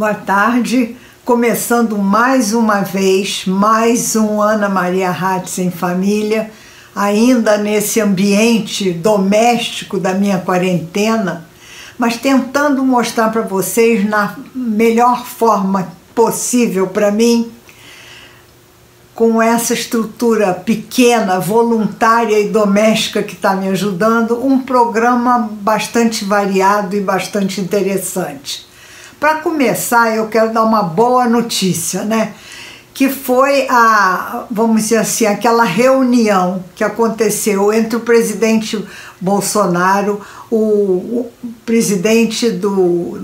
Boa tarde, começando mais uma vez, mais um Ana Maria Hatz em Família, ainda nesse ambiente doméstico da minha quarentena, mas tentando mostrar para vocês na melhor forma possível para mim, com essa estrutura pequena, voluntária e doméstica que está me ajudando, um programa bastante variado e bastante interessante. Para começar, eu quero dar uma boa notícia, né? Que foi vamos dizer assim, aquela reunião que aconteceu entre o presidente Bolsonaro, o presidente do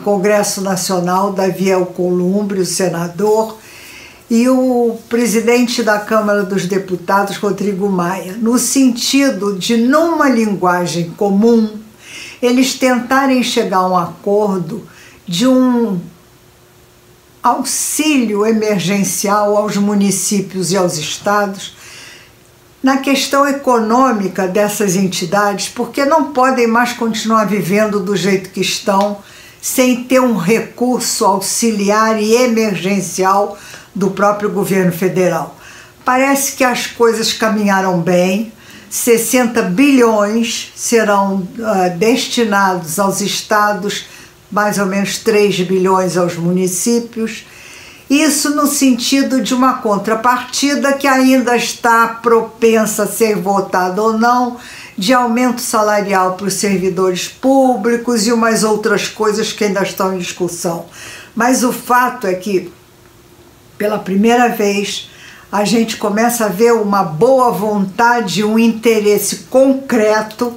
Congresso Nacional, Davi Alcolumbre, o senador, e o presidente da Câmara dos Deputados, Rodrigo Maia, no sentido de, numa linguagem comum, eles tentarem chegar a um acordo de um auxílio emergencial aos municípios e aos estados na questão econômica dessas entidades, porque não podem mais continuar vivendo do jeito que estão, sem ter um recurso auxiliar e emergencial do próprio governo federal. Parece que as coisas caminharam bem. 60 bilhões serão destinados aos estados, mais ou menos 3 bilhões aos municípios. Isso no sentido de uma contrapartida que ainda está propensa a ser votada ou não, de aumento salarial para os servidores públicos e umas outras coisas que ainda estão em discussão. Mas o fato é que, pela primeira vez, a gente começa a ver uma boa vontade, um interesse concreto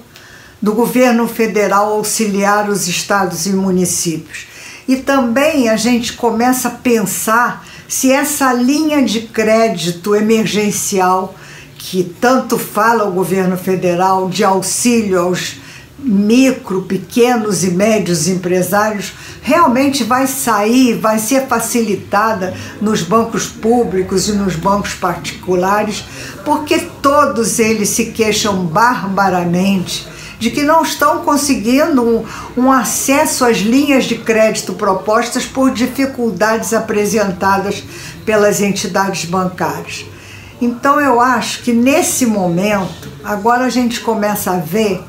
do governo federal auxiliar os estados e municípios. E também a gente começa a pensar se essa linha de crédito emergencial, que tanto fala o governo federal, de auxílio aos micro, pequenos e médios empresários, realmente vai sair, vai ser facilitada nos bancos públicos e nos bancos particulares, porque todos eles se queixam barbaramente de que não estão conseguindo um acesso às linhas de crédito propostas por dificuldades apresentadas pelas entidades bancárias. Então eu acho que nesse momento, agora a gente começa a ver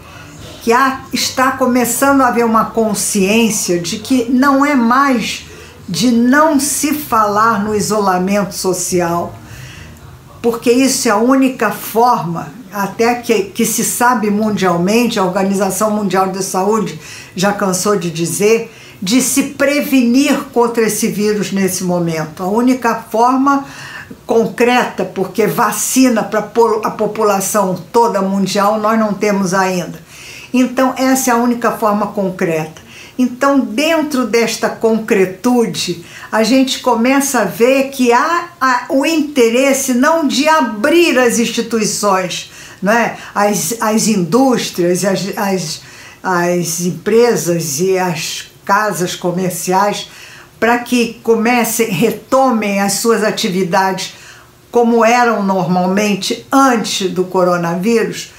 que está começando a haver uma consciência de que não é mais de não se falar no isolamento social, porque isso é a única forma, até que se sabe mundialmente, a Organização Mundial da Saúde já cansou de dizer, de se prevenir contra esse vírus nesse momento. A única forma concreta, porque vacina para a população toda mundial nós não temos ainda. Então, essa é a única forma concreta. Então, dentro desta concretude, a gente começa a ver que há o interesse não de abrir as instituições, né? As indústrias, as empresas e as casas comerciais, para que retomem as suas atividades como eram normalmente antes do coronavírus.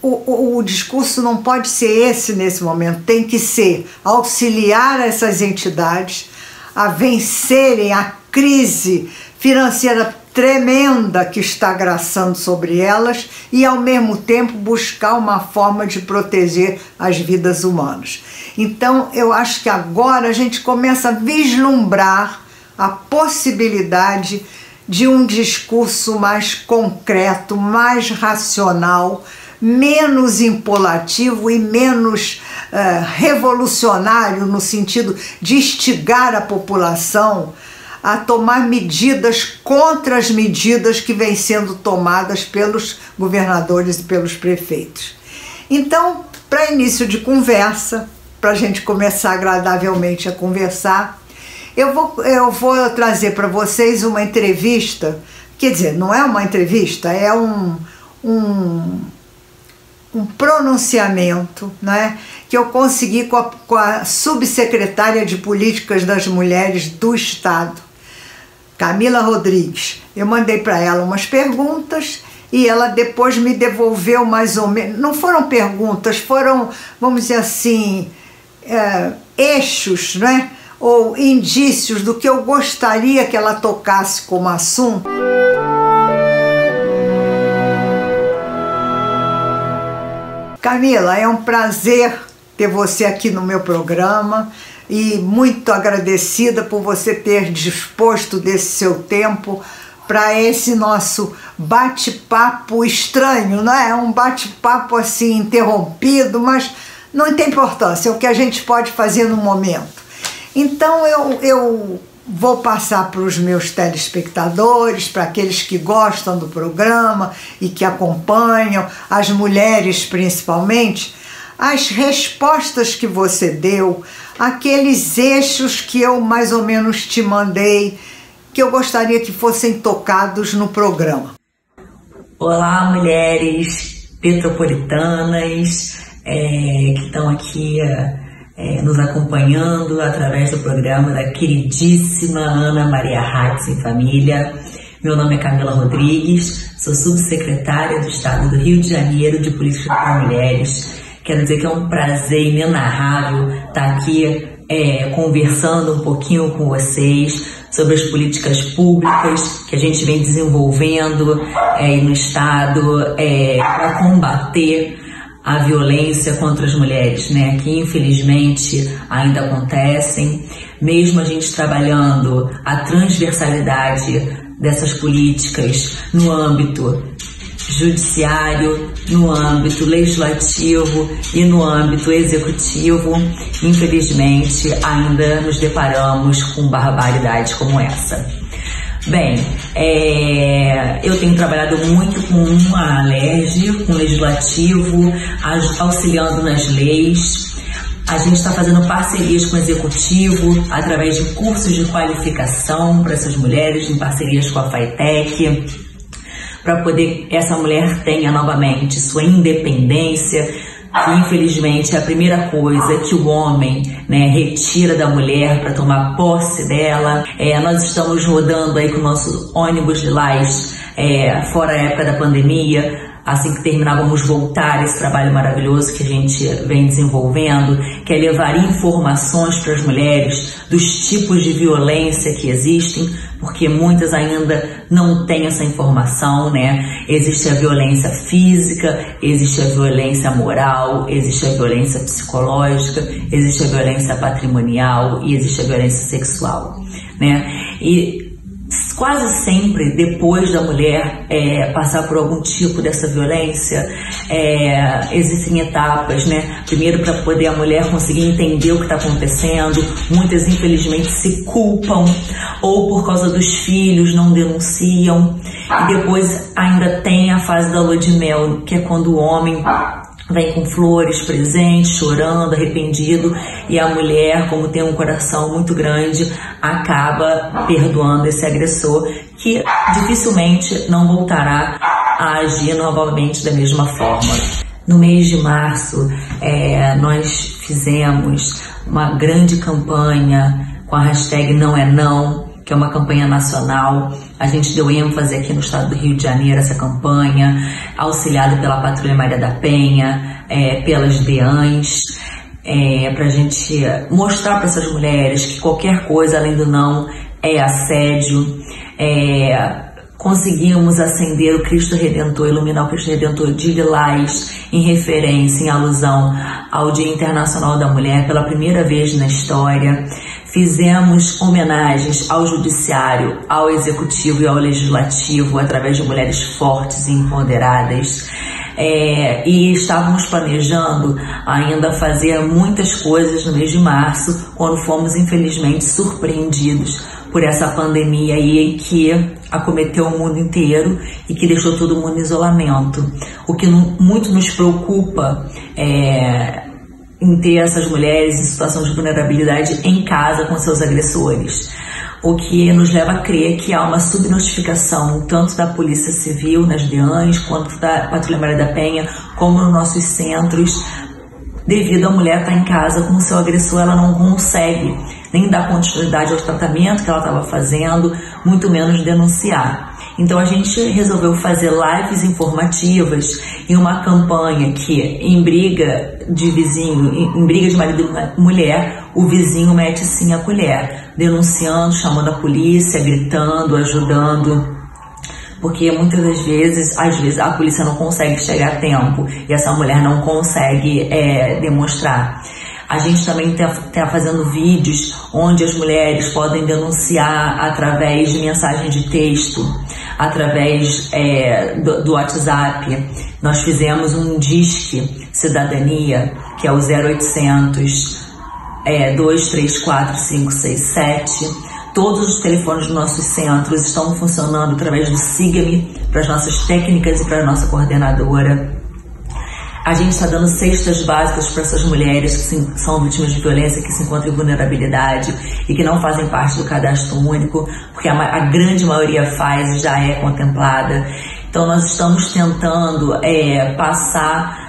O discurso não pode ser esse nesse momento, tem que ser auxiliar essas entidades a vencerem a crise financeira tremenda que está graçando sobre elas e, ao mesmo tempo, buscar uma forma de proteger as vidas humanas. Então, eu acho que agora a gente começa a vislumbrar a possibilidade de um discurso mais concreto, mais racional, menos impolativo e menos revolucionário no sentido de instigar a população a tomar medidas contra as medidas que vêm sendo tomadas pelos governadores e pelos prefeitos. Então, para início de conversa, para a gente começar agradavelmente a conversar, eu vou trazer para vocês uma entrevista, quer dizer, não é uma entrevista, é um pronunciamento, né, que eu consegui com a subsecretária de Políticas das Mulheres do Estado, Camila Rodrigues. Eu mandei para ela umas perguntas e ela depois me devolveu mais ou menos, não foram perguntas, foram, vamos dizer assim, eixos, né? Ou indícios do que eu gostaria que ela tocasse como assunto. Camila, é um prazer ter você aqui no meu programa e muito agradecida por você ter disposto desse seu tempo para esse nosso bate-papo estranho, não é? Um bate-papo assim interrompido, mas não tem importância, é o que a gente pode fazer no momento. Então eu vou passar para os meus telespectadores, para aqueles que gostam do programa e que acompanham, as mulheres principalmente, as respostas que você deu, aqueles eixos que eu mais ou menos te mandei, que eu gostaria que fossem tocados no programa. Olá, mulheres petropolitanas que estão aqui nos acompanhando através do programa da queridíssima Ana Maria Hatz em Família. Meu nome é Camila Rodrigues, sou subsecretária do Estado do Rio de Janeiro de Política para Mulheres. Quero dizer que é um prazer inenarrável estar aqui conversando um pouquinho com vocês sobre as políticas públicas que a gente vem desenvolvendo no Estado para combater a violência contra as mulheres, né, que infelizmente ainda acontecem. Mesmo a gente trabalhando a transversalidade dessas políticas no âmbito judiciário, no âmbito legislativo e no âmbito executivo, infelizmente ainda nos deparamos com barbaridades como essa. Bem, eu tenho trabalhado muito com a LERJ, com o legislativo, auxiliando nas leis. A gente está fazendo parcerias com o executivo através de cursos de qualificação para essas mulheres, em parcerias com a FATEC, para poder essa mulher tenha novamente sua independência, que infelizmente é a primeira coisa que o homem, né, retira da mulher para tomar posse dela. Nós estamos rodando aí com o nosso ônibus lilás, fora a época da pandemia. Assim que terminar, vamos voltar a esse trabalho maravilhoso que a gente vem desenvolvendo, que é levar informações para as mulheres dos tipos de violência que existem, porque muitas ainda não têm essa informação, né? Existe a violência física, existe a violência moral, existe a violência psicológica, existe a violência patrimonial e existe a violência sexual, né? E quase sempre, depois da mulher passar por algum tipo dessa violência, existem etapas, né? Primeiro, para poder a mulher conseguir entender o que está acontecendo, muitas infelizmente se culpam, ou por causa dos filhos não denunciam, e depois ainda tem a fase da lua de mel, que é quando o homem vem com flores, presentes, chorando, arrependido, e a mulher, como tem um coração muito grande, acaba perdoando esse agressor, que dificilmente não voltará a agir novamente da mesma forma. No mês de março, nós fizemos uma grande campanha com a hashtag Não é Não, que é uma campanha nacional. A gente deu ênfase aqui no estado do Rio de Janeiro essa campanha, auxiliada pela Patrulha Maria da Penha, pelas DEANs, para a gente mostrar para essas mulheres que qualquer coisa além do não é assédio. Conseguimos acender o Cristo Redentor, iluminar o Cristo Redentor de lilás, em referência, em alusão ao Dia Internacional da Mulher, pela primeira vez na história. Fizemos homenagens ao judiciário, ao executivo e ao legislativo através de mulheres fortes e empoderadas. E estávamos planejando ainda fazer muitas coisas no mês de março, quando fomos infelizmente surpreendidos por essa pandemia aí que acometeu o mundo inteiro e que deixou todo mundo em isolamento. O que muito nos preocupa em ter essas mulheres em situação de vulnerabilidade em casa com seus agressores, o que nos leva a crer que há uma subnotificação tanto da Polícia Civil nas DEANs quanto da Patrulha Maria da Penha, como nos nossos centros, devido à mulher estar em casa com o seu agressor. Ela não consegue nem dar continuidade ao tratamento que ela estava fazendo, muito menos denunciar. Então a gente resolveu fazer lives informativas em uma campanha que em briga de vizinho, em briga de marido e mulher, o vizinho mete sim a colher, denunciando, chamando a polícia, gritando, ajudando. Porque muitas das vezes, a polícia não consegue chegar a tempo e essa mulher não consegue demonstrar. A gente também está fazendo vídeos onde as mulheres podem denunciar através de mensagem de texto, através do WhatsApp. Nós fizemos um Disque Cidadania, que é o 0800 234 567. Todos os telefones dos nossos centros estão funcionando através do Siga-me para as nossas técnicas e para a nossa coordenadora. A gente está dando cestas básicas para essas mulheres que são vítimas de violência, que se encontram em vulnerabilidade e que não fazem parte do cadastro único, porque a grande maioria faz e já é contemplada. Então nós estamos tentando passar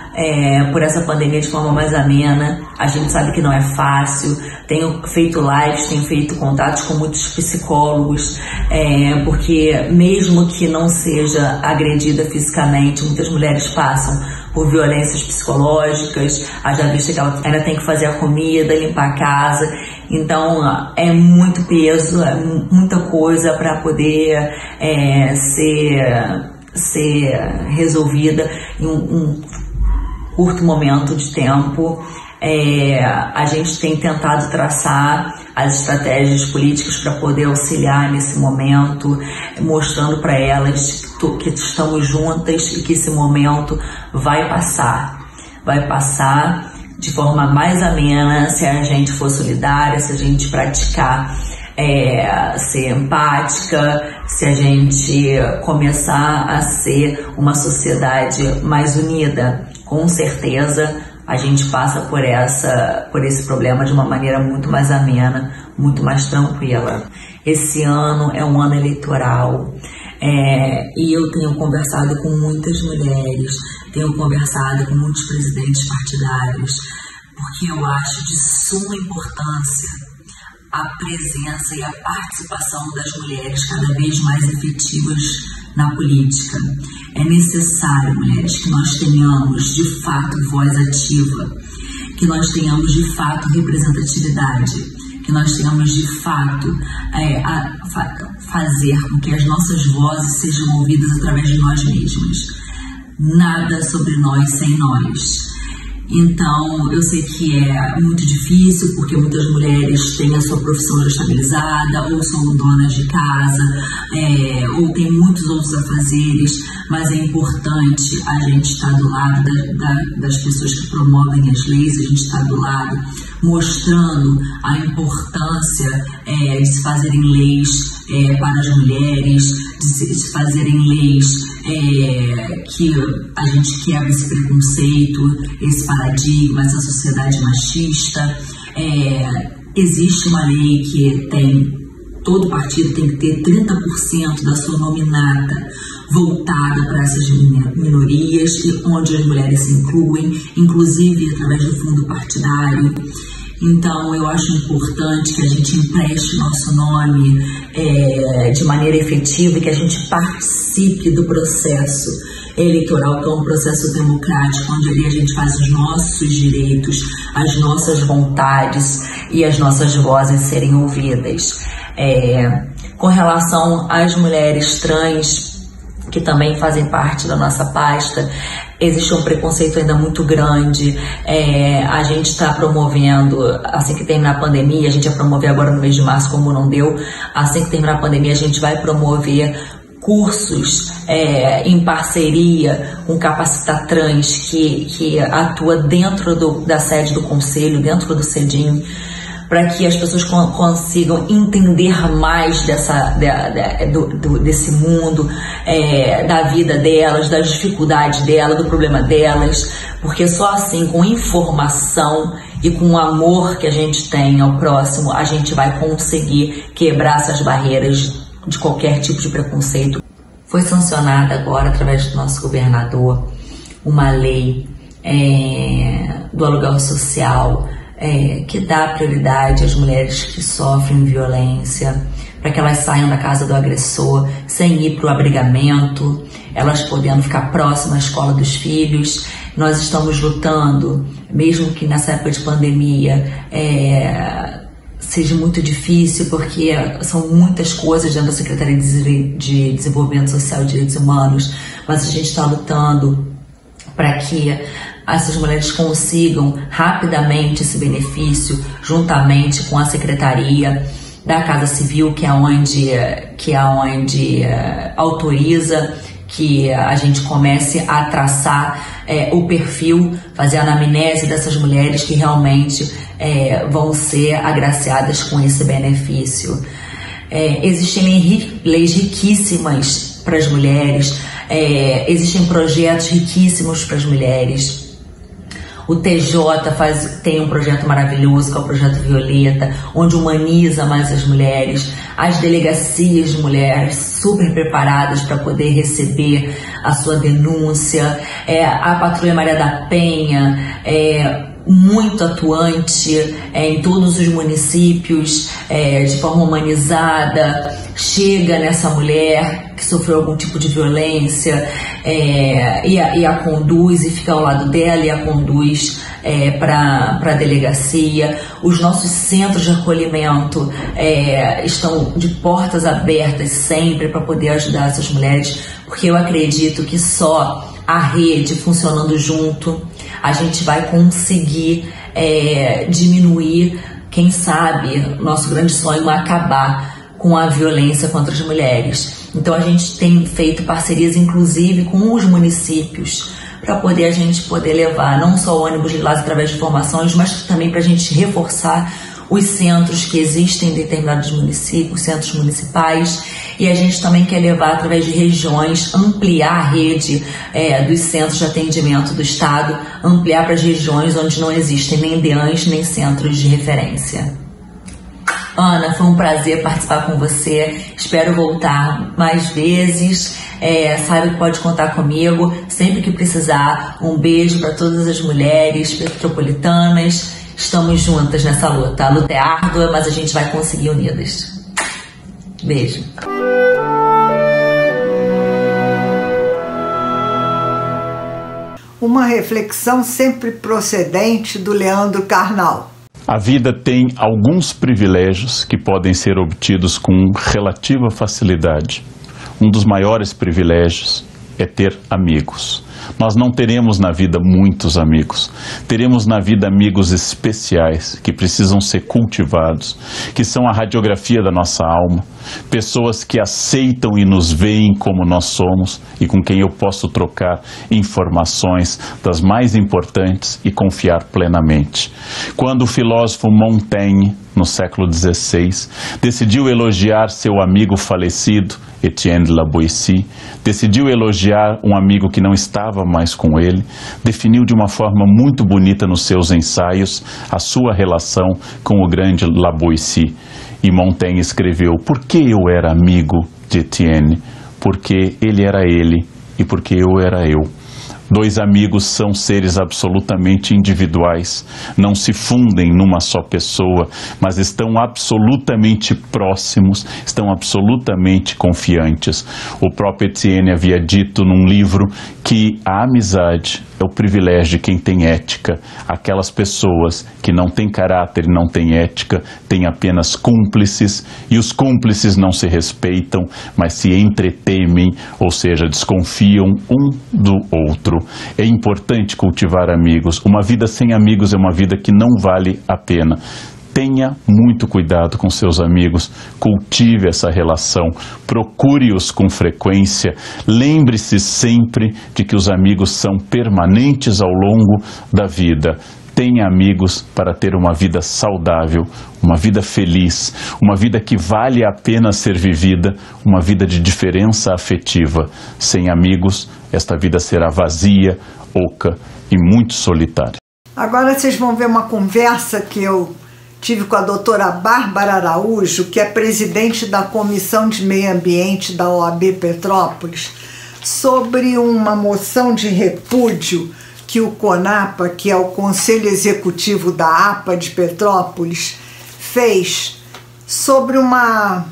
por essa pandemia de forma mais amena. A gente sabe que não é fácil. Tenho feito lives, tenho feito contatos com muitos psicólogos, porque mesmo que não seja agredida fisicamente, muitas mulheres passam por violências psicológicas. Haja vista que ela ainda tem que fazer a comida, limpar a casa. Então é muito peso, é muita coisa para poder ser resolvida em um curto momento de tempo. A gente tem tentado traçar as estratégias políticas para poder auxiliar nesse momento, mostrando para elas que estamos juntas e que esse momento vai passar de forma mais amena se a gente for solidária, se a gente praticar ser empática, se a gente começar a ser uma sociedade mais unida. Com certeza a gente passa por esse problema de uma maneira muito mais amena, muito mais tranquila. Esse ano é um ano eleitoral, e eu tenho conversado com muitas mulheres, tenho conversado com muitos presidentes partidários, porque eu acho de suma importância a presença e a participação das mulheres cada vez mais efetivas na política. É necessário, mulheres, que nós tenhamos de fato voz ativa, que nós tenhamos de fato representatividade, que nós tenhamos de fato fazer com que as nossas vozes sejam ouvidas através de nós mesmas. Nada sobre nós sem nós. Então, eu sei que é muito difícil, porque muitas mulheres têm a sua profissão já estabilizada, ou são donas de casa, ou têm muitos outros afazeres, mas é importante a gente estar do lado das pessoas que promovem as leis, a gente está do lado, mostrando a importância de se fazerem leis para as mulheres, de se fazerem leis que a gente quebra esse preconceito, esse paradigma, essa sociedade machista. Existe uma lei que todo partido tem que ter 30% da sua nominata voltada para essas minorias, onde as mulheres se incluem, inclusive através do fundo partidário. Então, eu acho importante que a gente empreste o nosso nome de maneira efetiva e que a gente participe do processo eleitoral, que é um processo democrático, onde ali a gente faz os nossos direitos, as nossas vontades e as nossas vozes serem ouvidas. Com relação às mulheres trans, que também fazem parte da nossa pasta, existe um preconceito ainda muito grande. A gente está promovendo, assim que terminar a pandemia, a gente ia promover agora no mês de março, como não deu, assim que terminar a pandemia a gente vai promover cursos em parceria com Capacita Trans, que atua dentro da sede do Conselho, dentro do CEDIM, para que as pessoas consigam entender mais desse mundo, da vida delas, das dificuldades delas, do problema delas, porque só assim, com informação e com o amor que a gente tem ao próximo, a gente vai conseguir quebrar essas barreiras de qualquer tipo de preconceito. Foi sancionada agora, através do nosso governador, uma lei do aluguel social, que dá prioridade às mulheres que sofrem violência, para que elas saiam da casa do agressor sem ir para o abrigamento, elas podendo ficar próximas à escola dos filhos. Nós estamos lutando, mesmo que nessa época de pandemia seja muito difícil, porque são muitas coisas dentro da Secretaria de Desenvolvimento Social e Direitos Humanos, mas a gente está lutando para que essas mulheres consigam rapidamente esse benefício, juntamente com a Secretaria da Casa Civil, que é onde autoriza que a gente comece a traçar o perfil, fazer a anamnese dessas mulheres que realmente vão ser agraciadas com esse benefício. Existem leis riquíssimas para as mulheres, existem projetos riquíssimos para as mulheres. O TJ tem um projeto maravilhoso, que é o Projeto Violeta, onde humaniza mais as mulheres. As delegacias de mulheres super preparadas para poder receber a sua denúncia. A Patrulha Maria da Penha, muito atuante em todos os municípios, de forma humanizada, chega nessa mulher que sofreu algum tipo de violência e a conduz, e fica ao lado dela e a conduz para a delegacia. Os nossos centros de acolhimento estão de portas abertas sempre para poder ajudar essas mulheres, porque eu acredito que só a rede funcionando junto a gente vai conseguir diminuir, quem sabe, nosso grande sonho é acabar com a violência contra as mulheres. Então a gente tem feito parcerias, inclusive, com os municípios, para a gente poder levar não só o ônibus Lilás através de formações, mas também para a gente reforçar os centros que existem em determinados municípios, centros municipais, e a gente também quer levar através de regiões, ampliar a rede dos centros de atendimento do Estado, ampliar para as regiões onde não existem nem DEANs, nem centros de referência. Ana, foi um prazer participar com você, espero voltar mais vezes, sabe que pode contar comigo sempre que precisar. Um beijo para todas as mulheres petropolitanas, estamos juntas nessa luta. A luta é árdua, mas a gente vai conseguir unidas. Beijo. Uma reflexão sempre procedente do Leandro Carnal. A vida tem alguns privilégios que podem ser obtidos com relativa facilidade. Um dos maiores privilégios é ter amigos. Nós não teremos na vida muitos amigos. Teremos na vida amigos especiais que precisam ser cultivados, que são a radiografia da nossa alma, pessoas que aceitam e nos veem como nós somos e com quem eu posso trocar informações das mais importantes e confiar plenamente. Quando o filósofo Montaigne, no século XVI, decidiu elogiar seu amigo falecido, Etienne de la Boétie, decidiu elogiar um amigo que não estava mais com ele, definiu de uma forma muito bonita nos seus ensaios a sua relação com o grande La Boétie. E Montaigne escreveu: por que eu era amigo de Etienne? Porque ele era ele e porque eu era eu. Dois amigos são seres absolutamente individuais, não se fundem numa só pessoa, mas estão absolutamente próximos, estão absolutamente confiantes. O próprio Etienne havia dito num livro que a amizade é o privilégio de quem tem ética. Aquelas pessoas que não têm caráter e não têm ética têm apenas cúmplices, e os cúmplices não se respeitam, mas se entretemem, ou seja, desconfiam um do outro. É importante cultivar amigos. Uma vida sem amigos é uma vida que não vale a pena. Tenha muito cuidado com seus amigos, cultive essa relação, procure-os com frequência, lembre-se sempre de que os amigos são permanentes ao longo da vida. Tenha amigos para ter uma vida saudável, uma vida feliz, uma vida que vale a pena ser vivida, uma vida de diferença afetiva. Sem amigos, esta vida será vazia, oca e muito solitária. Agora vocês vão ver uma conversa que eu tive com a doutora Bárbara Araújo, que é presidente da Comissão de Meio Ambiente da OAB Petrópolis, sobre uma moção de repúdio que o CONAPA, que é o Conselho Executivo da APA de Petrópolis, fez sobre uma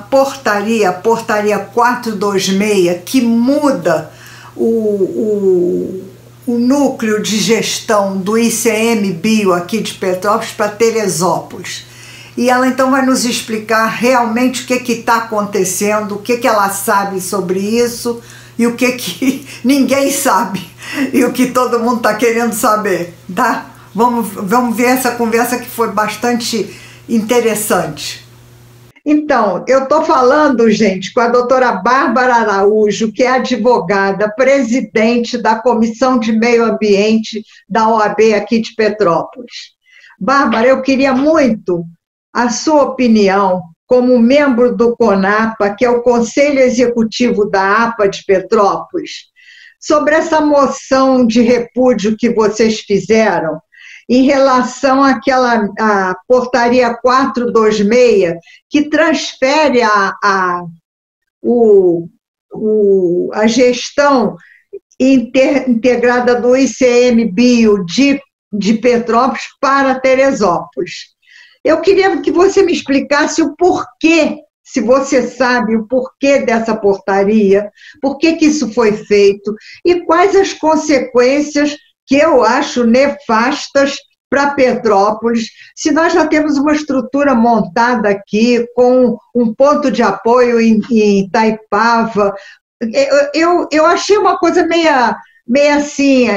portaria, a portaria 426, que muda o núcleo de gestão do ICMBio aqui de Petrópolis para Teresópolis. E ela então vai nos explicar realmente o que está acontecendo, o que ela sabe sobre isso e o que ninguém sabe e o que todo mundo está querendo saber, tá? Vamos ver essa conversa que foi bastante interessante. Então, eu estou falando, gente, com a doutora Bárbara Araújo, que é advogada, presidente da Comissão de Meio Ambiente da OAB aqui de Petrópolis. Bárbara, eu queria muito a sua opinião como membro do CONAPA, que é o Conselho Executivo da APA de Petrópolis, sobre essa moção de repúdio que vocês fizeram em relação à portaria 426, que transfere a gestão integrada do ICMBio de Petrópolis para Teresópolis. Eu queria que você me explicasse o porquê, se você sabe o porquê dessa portaria, por que isso foi feito e quais as consequências que eu acho nefastas para Petrópolis, se nós já temos uma estrutura montada aqui, com um ponto de apoio em Itaipava. Eu achei uma coisa meio assim,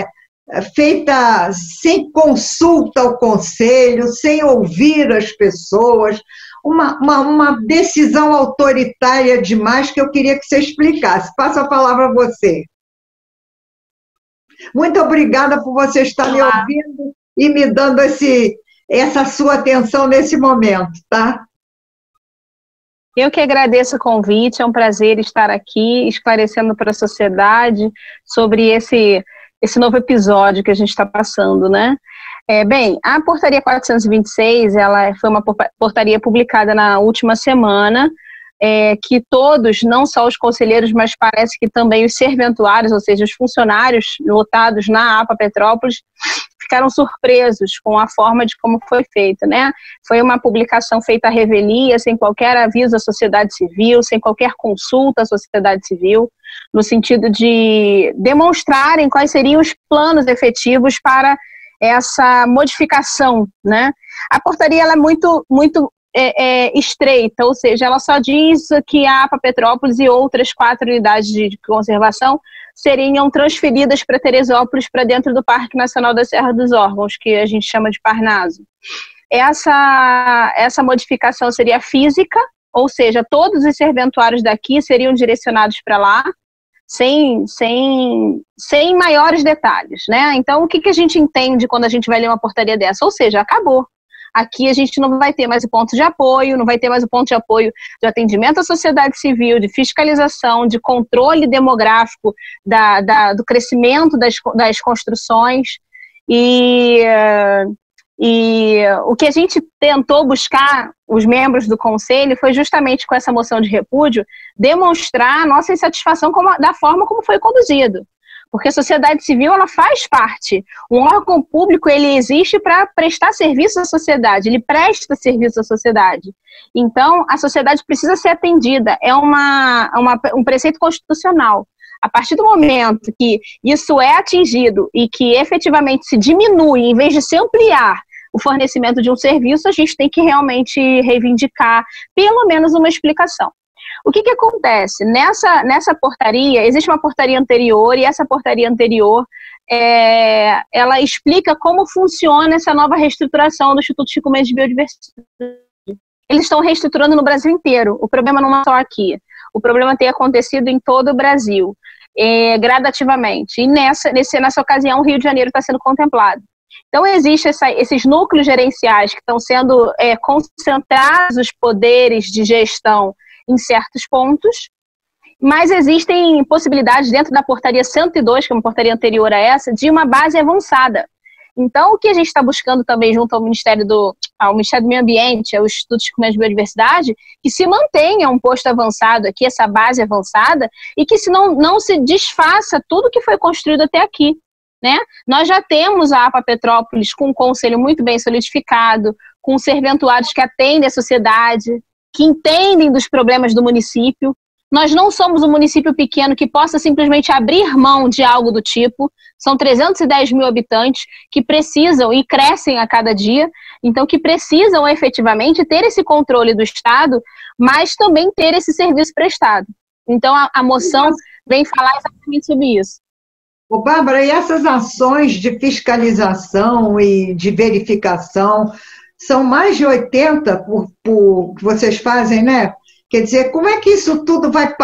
feita sem consulta ao conselho, sem ouvir as pessoas, uma decisão autoritária demais que eu queria que você explicasse. Passo a palavra a você. Muito obrigada por você estar me ouvindo e me dando essa sua atenção nesse momento, tá? Eu que agradeço o convite, é um prazer estar aqui esclarecendo para a sociedade sobre esse novo episódio que a gente está passando, né? Bem, a portaria 426, ela foi uma portaria publicada na última semana, que todos, não só os conselheiros, mas parece que também os serventuários, ou seja, os funcionários lotados na APA Petrópolis, ficaram surpresos com a forma de como foi feita, né? Foi uma publicação feita à revelia, sem qualquer aviso à sociedade civil, sem qualquer consulta à sociedade civil, no sentido de demonstrarem quais seriam os planos efetivos para essa modificação, né? A portaria ela é muito estreita, ou seja, ela só diz que a APA Petrópolis e outras 4 unidades de conservação seriam transferidas para Teresópolis, para dentro do Parque Nacional da Serra dos Órgãos, que a gente chama de Parnaso. Essa modificação seria física, ou seja, todos os serventuários daqui seriam direcionados para lá, sem maiores detalhes, né? Então, o que a gente entende quando a gente vai ler uma portaria dessa? Ou seja, acabou. Aqui a gente não vai ter mais o ponto de apoio, não vai ter mais o ponto de apoio de atendimento à sociedade civil, de fiscalização, de controle demográfico do crescimento das construções. E o que a gente tentou buscar, os membros do Conselho, foi justamente com essa moção de repúdio, demonstrar a nossa insatisfação da forma como foi conduzido. Porque a sociedade civil, ela faz parte. Um órgão público, ele existe para prestar serviço à sociedade, ele presta serviço à sociedade. Então, a sociedade precisa ser atendida, é um preceito constitucional. A partir do momento que isso é atingido e que efetivamente se diminui, em vez de se ampliar o fornecimento de um serviço, a gente tem que realmente reivindicar pelo menos uma explicação. O que acontece? Nessa portaria, existe uma portaria anterior, e essa portaria anterior, ela explica como funciona essa nova reestruturação do Instituto Chico Mendes de Biodiversidade. Eles estão reestruturando no Brasil inteiro, o problema não é só aqui, o problema tem acontecido em todo o Brasil, gradativamente, e nessa ocasião o Rio de Janeiro está sendo contemplado. Então, existem esses núcleos gerenciais que estão sendo concentrados os poderes de gestão em certos pontos, mas existem possibilidades dentro da portaria 102, que é uma portaria anterior a essa, de uma base avançada. Então, o que a gente está buscando também junto ao Ministério do Meio Ambiente, ao Instituto Chico Mendes de Biodiversidade, que se mantenha um posto avançado aqui, essa base avançada, e que não se desfaça tudo que foi construído até aqui. né? Nós já temos a APA Petrópolis com um conselho muito bem solidificado, com serventuários que atendem a sociedade, que entendem dos problemas do município. Nós não somos um município pequeno que possa simplesmente abrir mão de algo do tipo. São 310 mil habitantes que precisam e crescem a cada dia, então que precisam efetivamente ter esse controle do Estado, mas também ter esse serviço prestado. Então a moção vem falar exatamente sobre isso. Ô, Bárbara, e essas ações de fiscalização e de verificação, são mais de 80 que vocês fazem, né? Quer dizer, como é que isso tudo vai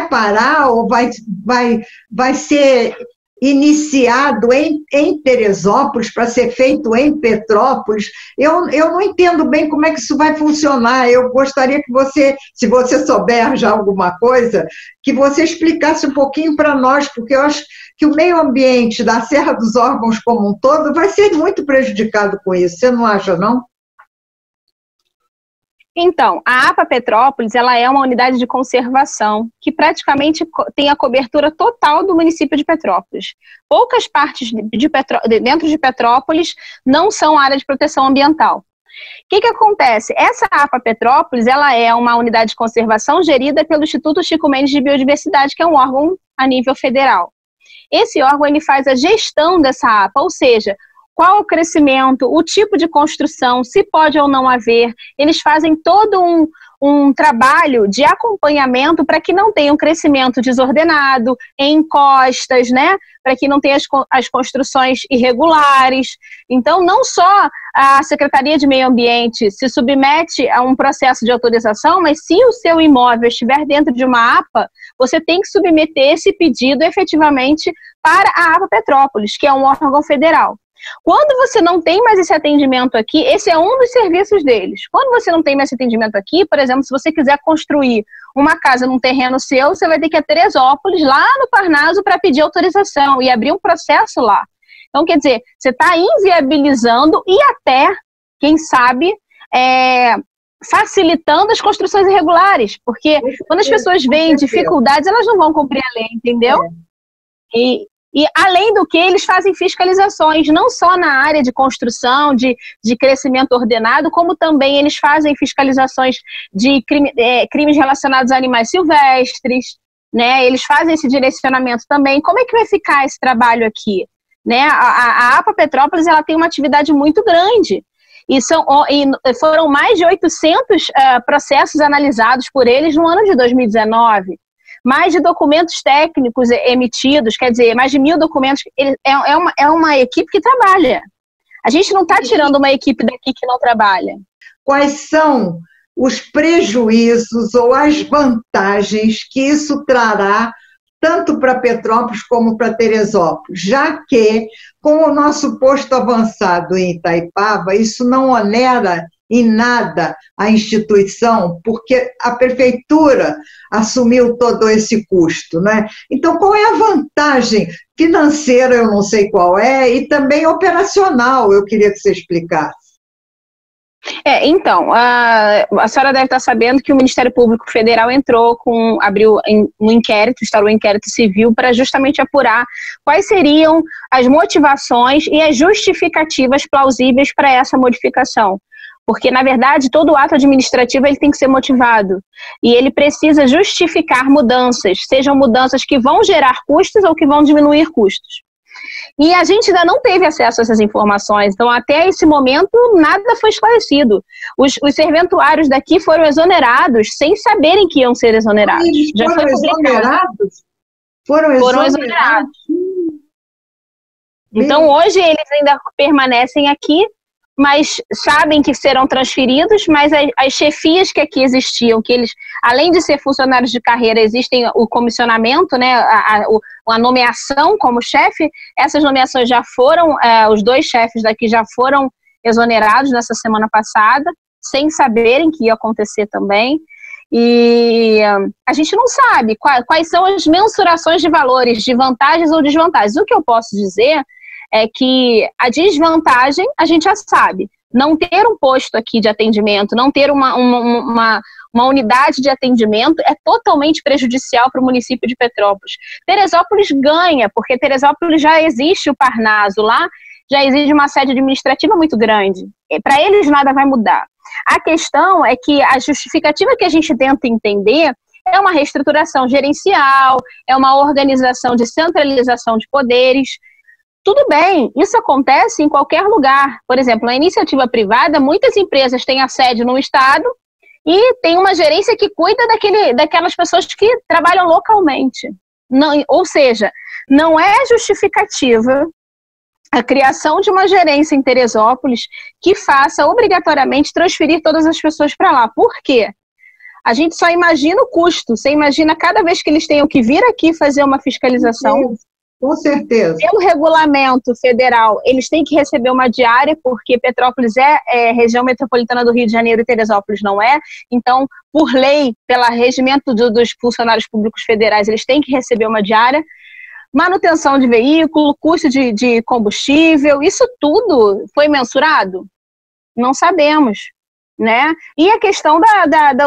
parar ou vai ser iniciado em Teresópolis para ser feito em Petrópolis? Eu não entendo bem como é que isso vai funcionar. Eu gostaria que você, se você souber já alguma coisa, que você explicasse um pouquinho para nós, porque eu acho que o meio ambiente da Serra dos Órgãos como um todo vai ser muito prejudicado com isso. Você não acha, não? Então, a APA Petrópolis, ela é uma unidade de conservação que praticamente tem a cobertura total do município de Petrópolis. Poucas partes dentro de Petrópolis não são área de proteção ambiental. O que acontece? Essa APA Petrópolis, ela é uma unidade de conservação gerida pelo Instituto Chico Mendes de Biodiversidade, que é um órgão a nível federal. Esse órgão, ele faz a gestão dessa APA, ou seja, qual o crescimento, o tipo de construção, se pode ou não haver. Eles fazem todo um trabalho de acompanhamento para que não tenha um crescimento desordenado, em encostas, né? Para que não tenha as construções irregulares. Então, não só a Secretaria de Meio Ambiente se submete a um processo de autorização, mas se o seu imóvel estiver dentro de uma APA, você tem que submeter esse pedido efetivamente para a APA Petrópolis, que é um órgão federal. Quando você não tem mais esse atendimento aqui, esse é um dos serviços deles. Quando você não tem mais esse atendimento aqui, por exemplo, se você quiser construir uma casa num terreno seu, você vai ter que ir a Teresópolis, lá no Parnaso, para pedir autorização e abrir um processo lá. Então, quer dizer, você está inviabilizando e até, quem sabe, facilitando as construções irregulares, porque quando as pessoas veem dificuldades, elas não vão cumprir a lei, entendeu? E, além do que, eles fazem fiscalizações, não só na área de construção, de crescimento ordenado, como também eles fazem fiscalizações de crimes relacionados a animais silvestres, né? Eles fazem esse direcionamento também. Como é que vai ficar esse trabalho aqui? Né? A APA Petrópolis, ela tem uma atividade muito grande. E foram mais de 800 processos analisados por eles no ano de 2019. Mais de documentos técnicos emitidos, quer dizer, mais de 1.000 documentos. É uma equipe que trabalha. A gente não está tirando uma equipe daqui que não trabalha. Quais são os prejuízos ou as vantagens que isso trará tanto para Petrópolis como para Teresópolis, já que, com o nosso posto avançado em Itaipava, isso não onera em nada a instituição, porque a prefeitura assumiu todo esse custo, né? Então, qual é a vantagem financeira, eu não sei qual é, e também operacional, eu queria que você explicasse. Então, a senhora deve estar sabendo que o Ministério Público Federal abriu um inquérito, instaurou um inquérito civil para justamente apurar quais seriam as motivações e as justificativas plausíveis para essa modificação. Porque, na verdade, todo ato administrativo ele tem que ser motivado. E ele precisa justificar mudanças, sejam mudanças que vão gerar custos ou que vão diminuir custos. E a gente ainda não teve acesso a essas informações, então até esse momento nada foi esclarecido. Os serventuários daqui foram exonerados sem saberem que iam ser exonerados. Já foi exonerados? Foram exonerados. Então hoje eles ainda permanecem aqui, mas sabem que serão transferidos, mas as chefias que aqui existiam, que eles, além de ser funcionários de carreira, existem o comissionamento, né, a nomeação como chefe, essas nomeações já foram, os 2 chefes daqui já foram exonerados nessa semana passada, sem saberem que ia acontecer também, e a gente não sabe quais são as mensurações de valores, de vantagens ou desvantagens. O que eu posso dizer é que a desvantagem a gente já sabe. Não ter um posto aqui de atendimento, não ter uma unidade de atendimento é totalmente prejudicial para o município de Petrópolis. Teresópolis ganha, porque Teresópolis já existe o Parnaso lá, já existe uma sede administrativa muito grande. Para eles nada vai mudar. A questão é que a justificativa que a gente tenta entender é uma reestruturação gerencial, é uma organização de centralização de poderes. Tudo bem, isso acontece em qualquer lugar. Por exemplo, na iniciativa privada, muitas empresas têm a sede no estado e tem uma gerência que cuida daquelas pessoas que trabalham localmente. Não, ou seja, não é justificativa a criação de uma gerência em Teresópolis que faça obrigatoriamente transferir todas as pessoas para lá. Por quê? A gente só imagina o custo. Você imagina cada vez que eles tenham que vir aqui fazer uma fiscalização. Com certeza. Pelo regulamento federal, eles têm que receber uma diária, porque Petrópolis é região metropolitana do Rio de Janeiro e Teresópolis não é. Então, por lei, pelo regimento dos funcionários públicos federais, eles têm que receber uma diária. Manutenção de veículo, custo de combustível, isso tudo foi mensurado? Não sabemos, né? E a questão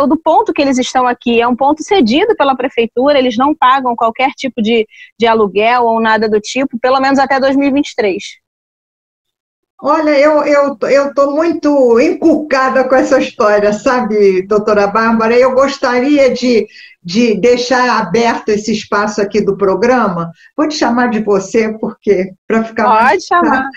do ponto que eles estão aqui, é um ponto cedido pela prefeitura, eles não pagam qualquer tipo de aluguel ou nada do tipo, pelo menos até 2023. Olha, eu estou muito encucada com essa história, sabe, doutora Bárbara? Eu gostaria de deixar aberto esse espaço aqui do programa. Vou te chamar de você, porque para ficar... Pode chamar.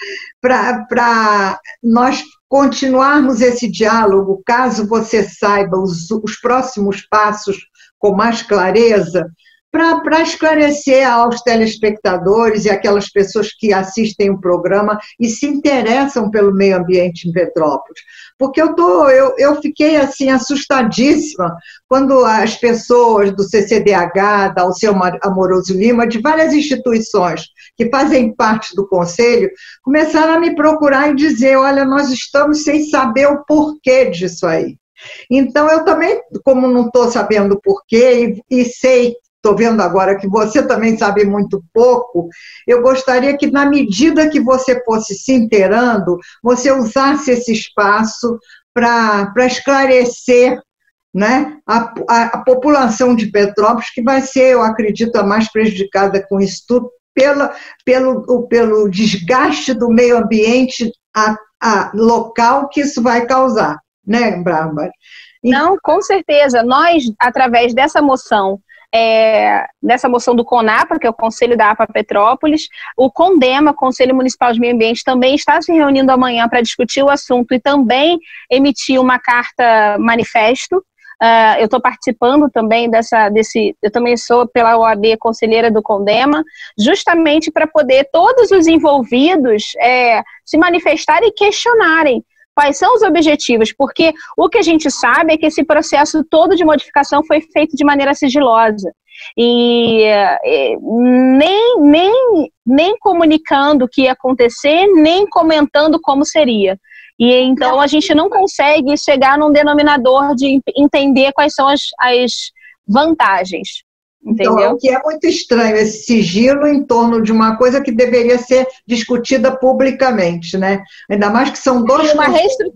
Para nós continuarmos esse diálogo, caso você saiba os próximos passos com mais clareza, para esclarecer aos telespectadores e aquelas pessoas que assistem o programa e se interessam pelo meio ambiente em Petrópolis. Porque eu fiquei assim assustadíssima quando as pessoas do CCDH, da Alceu Amoroso Lima, de várias instituições que fazem parte do Conselho, começaram a me procurar e dizer, olha, nós estamos sem saber o porquê disso aí. Então, eu também, como não estou sabendo o porquê e sei, estou vendo agora que você também sabe muito pouco, eu gostaria que, na medida que você fosse se inteirando, você usasse esse espaço para esclarecer, né, a população de Petrópolis, que vai ser, eu acredito, a mais prejudicada com isso tudo, pelo desgaste do meio ambiente local que isso vai causar, né, Bárbara? Não, com certeza. Nós, através dessa moção do CONAPA, que é o Conselho da APA Petrópolis, o CONDEMA, Conselho Municipal de Meio Ambiente, também está se reunindo amanhã para discutir o assunto e também emitir uma carta manifesto. Eu estou participando também eu também sou pela OAB conselheira do CONDEMA, justamente para poder todos os envolvidos se manifestarem e questionarem quais são os objetivos, porque o que a gente sabe é que esse processo todo de modificação foi feito de maneira sigilosa. E nem comunicando o que ia acontecer, nem comentando como seria. E então a gente não consegue chegar num denominador de entender quais são as vantagens. Entendeu? Então, o que é muito estranho, esse sigilo em torno de uma coisa que deveria ser discutida publicamente, né? Ainda mais que são dois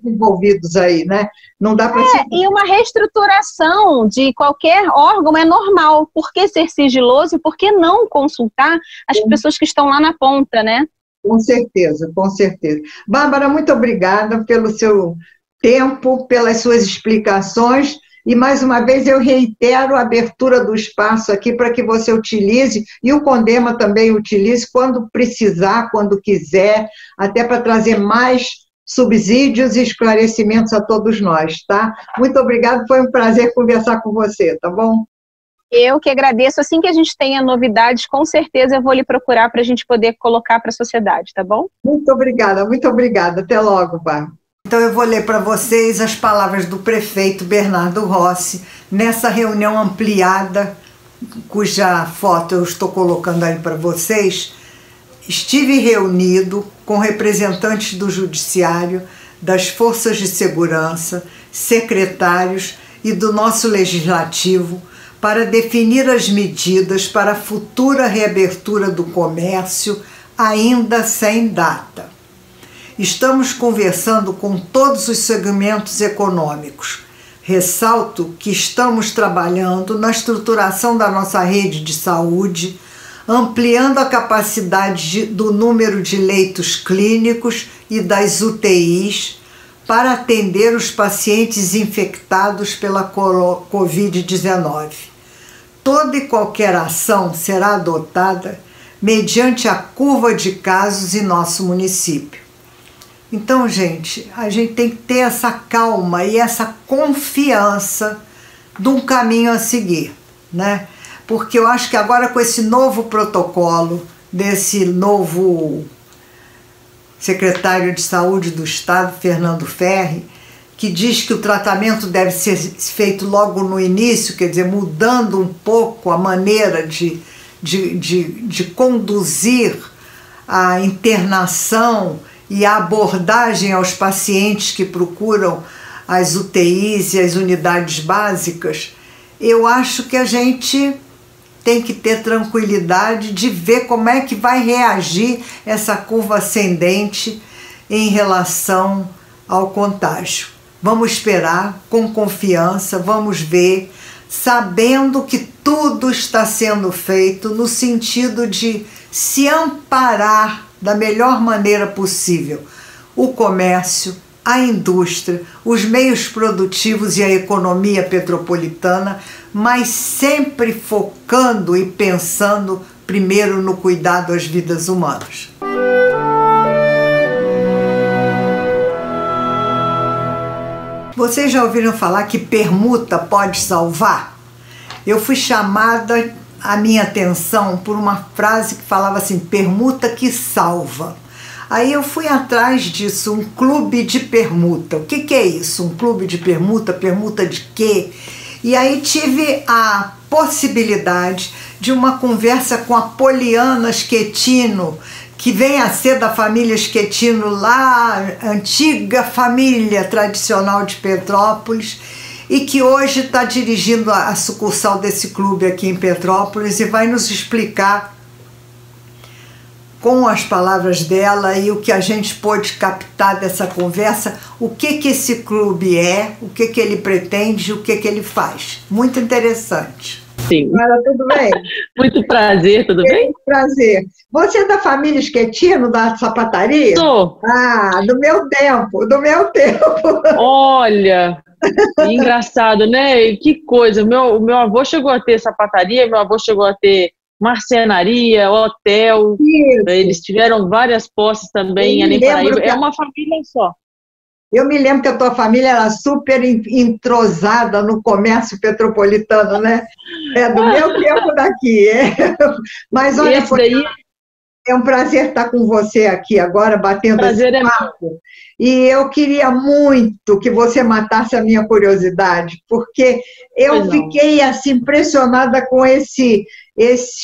envolvidos aí, né? Não dá para E uma reestruturação de qualquer órgão é normal. Por que ser sigiloso e por que não consultar as pessoas que estão lá na ponta, né? Com certeza, com certeza. Bárbara, muito obrigada pelo seu tempo, pelas suas explicações. E, mais uma vez, eu reitero a abertura do espaço aqui para que você utilize, e o CONDEMA também utilize, quando precisar, quando quiser, até para trazer mais subsídios e esclarecimentos a todos nós, tá? Muito obrigada, foi um prazer conversar com você, tá bom? Eu que agradeço. Assim que a gente tenha novidades, com certeza eu vou lhe procurar para a gente poder colocar para a sociedade, tá bom? Muito obrigada, muito obrigada. Até logo, Bárbara. Então eu vou ler para vocês as palavras do prefeito Bernardo Rossi nessa reunião ampliada, cuja foto eu estou colocando aí para vocês. Estive reunido com representantes do Judiciário, das Forças de Segurança, secretários e do nosso Legislativo para definir as medidas para a futura reabertura do comércio, ainda sem data. Estamos conversando com todos os segmentos econômicos. Ressalto que estamos trabalhando na estruturação da nossa rede de saúde, ampliando a capacidade do número de leitos clínicos e das UTIs para atender os pacientes infectados pela Covid-19. Toda e qualquer ação será adotada mediante a curva de casos em nosso município. Então, gente, a gente tem que ter essa calma e essa confiança de um caminho a seguir, né? Porque eu acho que agora com esse novo protocolo, desse novo secretário de Saúde do Estado, Fernando Ferri, que diz que o tratamento deve ser feito logo no início, quer dizer, mudando um pouco a maneira de conduzir a internação e a abordagem aos pacientes que procuram as UTIs e as unidades básicas, eu acho que a gente tem que ter tranquilidade de ver como é que vai reagir essa curva ascendente em relação ao contágio. Vamos esperar com confiança, vamos ver, sabendo que tudo está sendo feito no sentido de se amparar da melhor maneira possível o comércio, a indústria, os meios produtivos e a economia petropolitana, mas sempre focando e pensando primeiro no cuidado às vidas humanas. Vocês já ouviram falar que permuta pode salvar? Eu fui chamada a minha atenção por uma frase que falava assim, permuta que salva. Aí eu fui atrás disso, um clube de permuta. O que é isso? Um clube de permuta? Permuta de quê? E aí tive a possibilidade de uma conversa com a Poliana Schettino, que vem a ser da família Schettino, lá, antiga família tradicional de Petrópolis, e que hoje está dirigindo a sucursal desse clube aqui em Petrópolis e vai nos explicar, com as palavras dela e o que a gente pôde captar dessa conversa, o que esse clube é, o que ele pretende, o que ele faz. Muito interessante. Sim. Mara, tudo bem? Muito prazer, tudo bem? Muito prazer. Você é da família Schettino, da sapataria? Sou. Ah, do meu tempo, Olha, engraçado, né? Que coisa, o meu avô chegou a ter sapataria, meu avô chegou a ter marcenaria, hotel, Isso. Eles tiveram várias posses também em Anem Paraíba, é uma família só. Eu me lembro que a tua família era super entrosada no comércio petropolitano, né? É do meu tempo daqui. Mas olha, é um prazer estar com você aqui agora, batendo esse papo. E eu queria muito que você matasse a minha curiosidade, porque eu fiquei assim impressionada com esse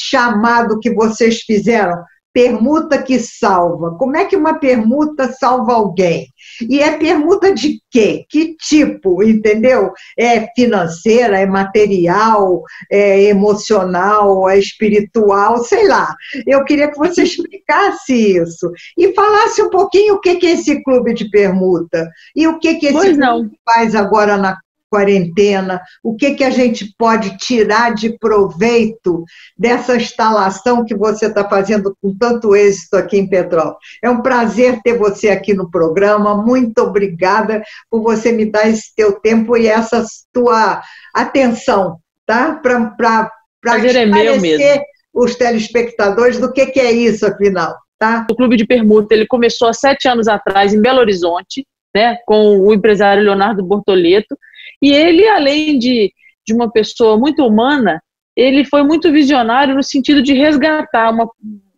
chamado que vocês fizeram. Permuta que salva. Como é que uma permuta salva alguém? E é permuta de quê? Que tipo, entendeu? É financeira, é material, é emocional, é espiritual, sei lá. Eu queria que você explicasse isso e falasse um pouquinho o que é esse clube de permuta e o que esse clube faz agora na quarentena, o que a gente pode tirar de proveito dessa instalação que você está fazendo com tanto êxito aqui em Petrópolis. É um prazer ter você aqui no programa, muito obrigada por você me dar esse teu tempo e essa tua atenção, tá? Para esclarecer os telespectadores do que é isso, afinal, tá? O Clube de Permuta, ele começou há 7 anos atrás em Belo Horizonte, né, com o empresário Leonardo Bortoleto. E ele, além de uma pessoa muito humana, ele foi muito visionário no sentido de resgatar um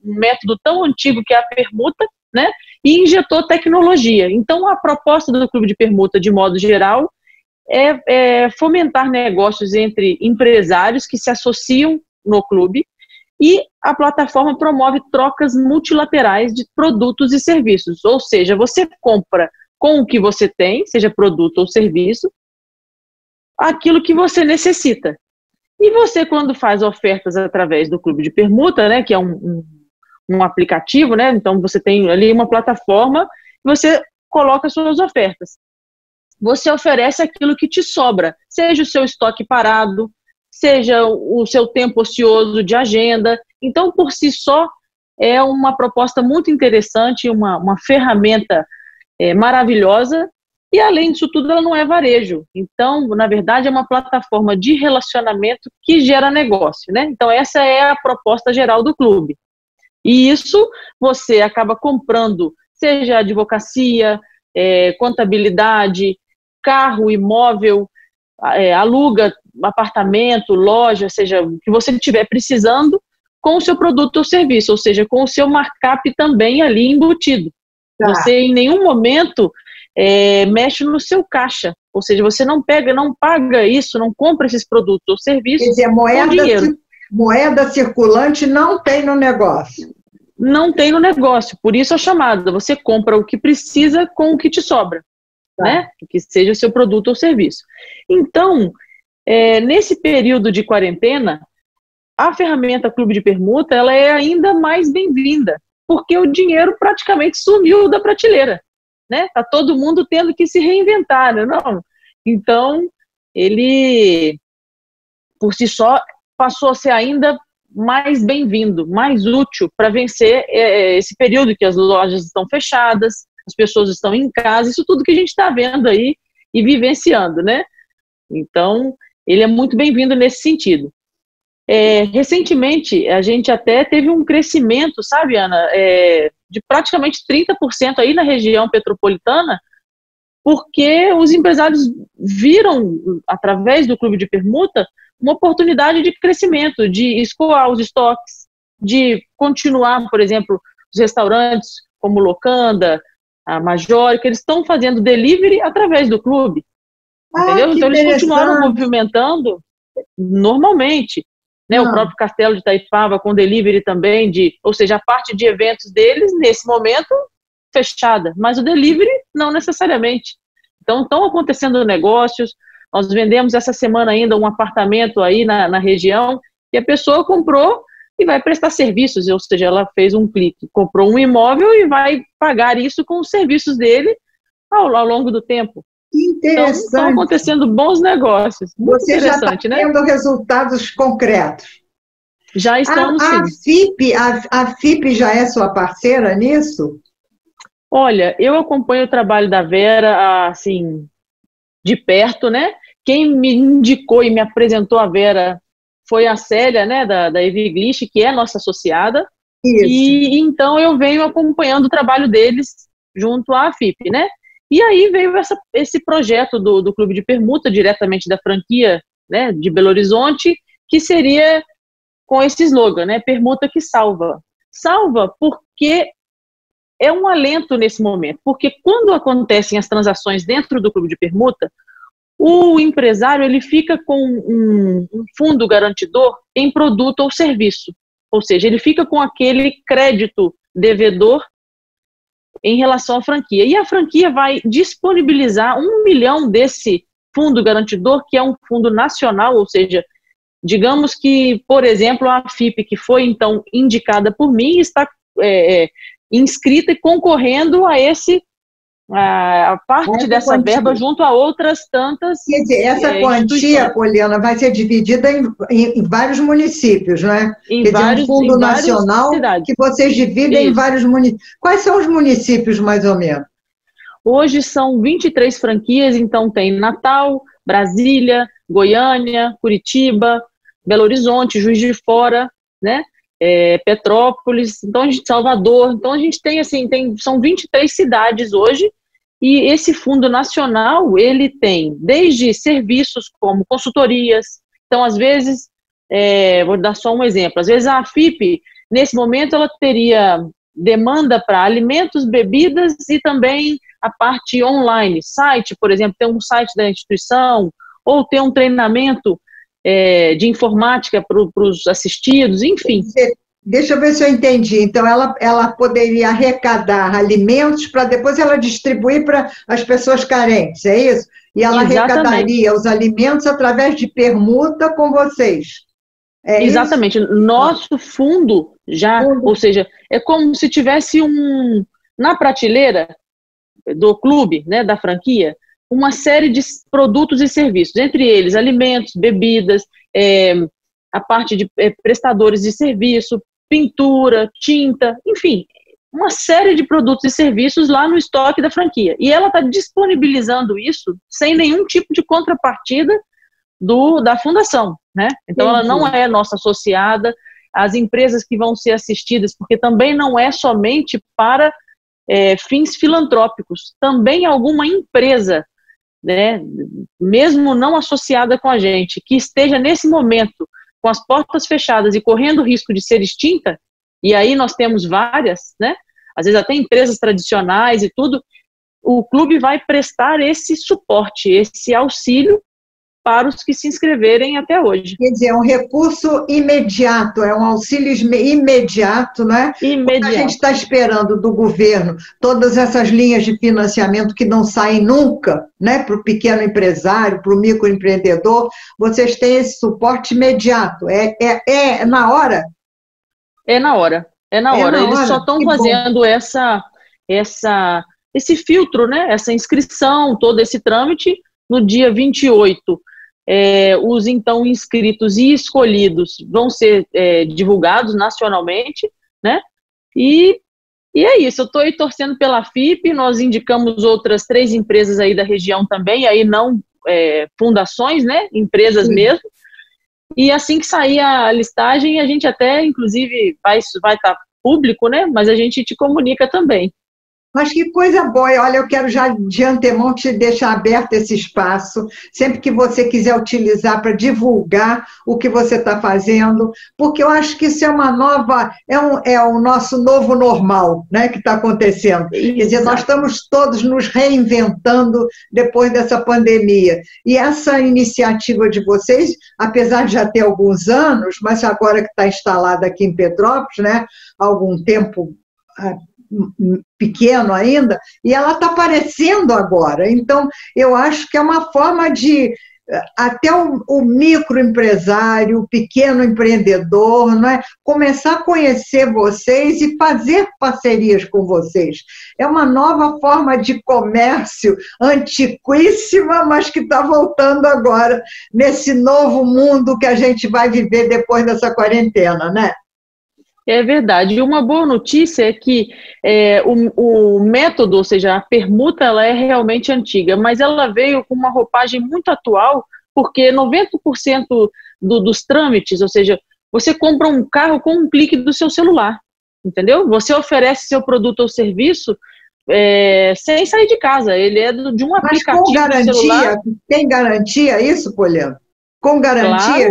método tão antigo que é a permuta, né, e injetou tecnologia. Então, a proposta do Clube de Permuta, de modo geral, é fomentar negócios entre empresários que se associam no clube, e a plataforma promove trocas multilaterais de produtos e serviços. Ou seja, você compra com o que você tem, seja produto ou serviço, aquilo que você necessita. E você, quando faz ofertas através do Clube de Permuta, né, que é um aplicativo, né, então você tem ali uma plataforma você coloca suas ofertas. Você oferece aquilo que te sobra, seja o seu estoque parado, seja o seu tempo ocioso de agenda. Então, por si só, é uma proposta muito interessante, uma ferramenta maravilhosa, e além disso tudo, ela não é varejo. Então, na verdade, é uma plataforma de relacionamento que gera negócio, né? Então, essa é a proposta geral do clube. E isso você acaba comprando, seja advocacia, contabilidade, carro, imóvel, aluga apartamento, loja, seja o que você estiver precisando, com o seu produto ou serviço, ou seja, com o seu markup também ali embutido. Tá. Você em nenhum momento mexe no seu caixa, ou seja, você não paga isso, não compra esses produtos ou serviços. Quer dizer, moeda circulante não tem no negócio. Não tem no negócio, por isso a chamada, você compra o que precisa com o que te sobra, tá, né? Que seja o seu produto ou serviço. Então, nesse período de quarentena, a ferramenta Clube de Permuta, ela é ainda mais bem-vinda, porque o dinheiro praticamente sumiu da prateleira, né? Tá todo mundo tendo que se reinventar, né? Não. Então, ele, por si só, passou a ser ainda mais bem-vindo, mais útil para vencer esse período que as lojas estão fechadas, as pessoas estão em casa, isso tudo que a gente está vendo aí e vivenciando, né? Então, ele é muito bem-vindo nesse sentido. Recentemente, a gente até teve um crescimento, sabe, Ana, de praticamente 30% aí na região petropolitana, porque os empresários viram, através do Clube de Permuta, uma oportunidade de crescimento, de escoar os estoques, de continuar, por exemplo, os restaurantes como Locanda, a Majorica, eles estão fazendo delivery através do clube, entendeu? Então eles continuaram movimentando normalmente, né? O próprio Castelo de Itaipava com delivery também, ou seja, a parte de eventos deles, nesse momento, fechada, mas o delivery não necessariamente. Então estão acontecendo negócios. Nós vendemos essa semana ainda um apartamento aí na região e a pessoa comprou e vai prestar serviços, ou seja, ela fez um clique, comprou um imóvel e vai pagar isso com os serviços dele ao longo do tempo. Interessante. Então, estão acontecendo bons negócios. Muito Você já está tendo resultados concretos. Já estamos, sim. A FIP já é sua parceira nisso? Olha, eu acompanho o trabalho da Vera, assim, de perto, né? Quem me indicou e me apresentou a Vera foi a Célia, né, da Eviglist, que é nossa associada. Isso. E então eu venho acompanhando o trabalho deles junto à FIP, né? E aí veio esse projeto do Clube de Permuta, diretamente da franquia, né, de Belo Horizonte, que seria com esse slogan, né, Permuta que salva. Salva porque é um alento nesse momento, porque quando acontecem as transações dentro do Clube de Permuta, o empresário ele fica com um fundo garantidor em produto ou serviço, ou seja, ele fica com aquele crédito devedor em relação à franquia. E a franquia vai disponibilizar 1 milhão desse fundo garantidor, que é um fundo nacional, ou seja, digamos que, por exemplo, a FIP, que foi então indicada por mim, está inscrita e concorrendo a parte dessa verba junto a outras tantas. Quer dizer, essa quantia, Poliana, vai ser dividida em vários municípios, não é? Quer dizer, um fundo nacional que vocês dividem em vários municípios. Quais são os municípios, mais ou menos? Hoje são 23 franquias, então tem Natal, Brasília, Goiânia, Curitiba, Belo Horizonte, Juiz de Fora, né? Petrópolis, então Salvador, então a gente tem assim, são 23 cidades hoje, e esse fundo nacional, ele tem desde serviços como consultorias, então às vezes, vou dar só um exemplo, às vezes a FIP, nesse momento ela teria demanda para alimentos, bebidas e também a parte online, site, por exemplo, ter um site da instituição, ou ter um treinamento de informática para os assistidos, enfim. Deixa eu ver se eu entendi. Então, ela poderia arrecadar alimentos para depois ela distribuir para as pessoas carentes, é isso? E ela arrecadaria os alimentos através de permuta com vocês. Exatamente. Isso? Nosso fundo ou seja, é como se tivesse na prateleira, do clube, né, da franquia, uma série de produtos e serviços, entre eles alimentos, bebidas, a parte de prestadores de serviço, pintura, tinta, enfim, uma série de produtos e serviços lá no estoque da franquia. E ela está disponibilizando isso sem nenhum tipo de contrapartida da fundação, né? Então ela não é nossa associada. As empresas que vão ser assistidas, porque também não é somente para fins filantrópicos, também alguma empresa, né, mesmo não associada com a gente, que esteja nesse momento com as portas fechadas e correndo o risco de ser extinta, e aí nós temos várias, né, às vezes até empresas tradicionais e tudo, o clube vai prestar esse suporte, esse auxílio para os que se inscreverem até hoje. Quer dizer, é um recurso imediato, é um auxílio imediato, não é? Imediato. Porque a gente está esperando do governo todas essas linhas de financiamento que não saem nunca, né? Para o pequeno empresário, para o microempreendedor, vocês têm esse suporte imediato. É na hora? É na hora. Eles só estão fazendo esse filtro, né? Essa inscrição, todo esse trâmite, no dia 28. Os então inscritos e escolhidos vão ser divulgados nacionalmente, né? E é isso, eu estou aí torcendo pela FIP, nós indicamos outras 3 empresas aí da região também, aí não fundações, né? Empresas Sim. mesmo. E assim que sair a listagem, a gente até, inclusive, vai estar público, né? Mas a gente te comunica também. Mas que coisa boa, olha, eu quero já de antemão te deixar aberto esse espaço, sempre que você quiser utilizar para divulgar o que você está fazendo, porque eu acho que isso é uma nova, é o nosso novo normal, né, que está acontecendo. Quer dizer, nós estamos todos nos reinventando depois dessa pandemia. E essa iniciativa de vocês, apesar de já ter alguns anos, mas agora que está instalada aqui em Petrópolis, né, há algum tempo pequeno ainda, e ela está aparecendo agora. Então, eu acho que é uma forma de até o microempresário, o pequeno empreendedor, não é? Começar a conhecer vocês e fazer parcerias com vocês. É uma nova forma de comércio antiquíssima, mas que está voltando agora nesse novo mundo que a gente vai viver depois dessa quarentena, né? É verdade. E uma boa notícia é que o método, ou seja, a permuta, ela é realmente antiga, mas ela veio com uma roupagem muito atual, porque 90% dos trâmites, ou seja, você compra um carro com um clique do seu celular, entendeu? Você oferece seu produto ou serviço sem sair de casa, ele é de um aplicativo. Mas com garantia, do celular. Tem garantia isso, Poliana? Com garantia?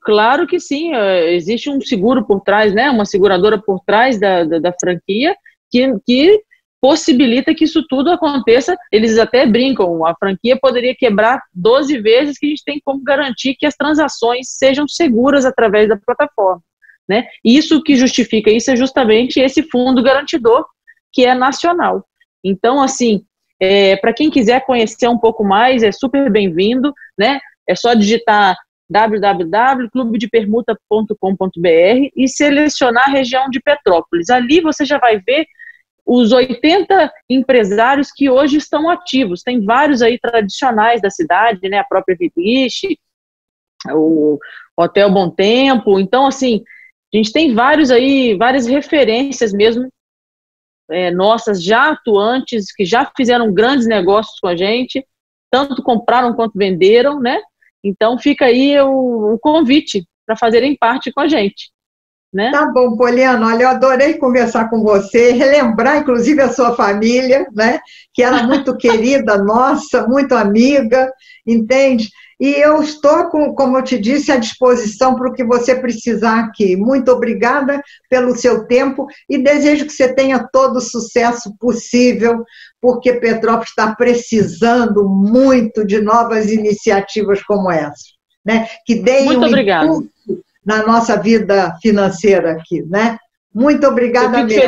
Claro que sim, existe um seguro por trás, né? Uma seguradora por trás da franquia que possibilita que isso tudo aconteça. Eles até brincam, a franquia poderia quebrar 12 vezes, que a gente tem como garantir que as transações sejam seguras através da plataforma, né? E isso que justifica isso é justamente esse fundo garantidor, que é nacional. Então, assim, para quem quiser conhecer um pouco mais, é super bem-vindo, né? É só digitar www.clubedepermuta.com.br e selecionar a região de Petrópolis. Ali você já vai ver os 80 empresários que hoje estão ativos. Tem vários aí tradicionais da cidade, né? A própria Vitliche, o Hotel Bom Tempo. Então, assim, a gente tem várias referências mesmo nossas já atuantes, que já fizeram grandes negócios com a gente, tanto compraram quanto venderam, né? Então, fica aí o convite para fazerem parte com a gente, né? Tá bom, Poliana, olha, eu adorei conversar com você, relembrar, inclusive, a sua família, né? Que era muito querida nossa, muito amiga, entende? E eu estou, como eu te disse, à disposição para o que você precisar aqui. Muito obrigada pelo seu tempo e desejo que você tenha todo o sucesso possível, porque Petrópolis está precisando muito de novas iniciativas como essa, né? Que deem impulso na nossa vida financeira aqui, né? Muito obrigada mesmo.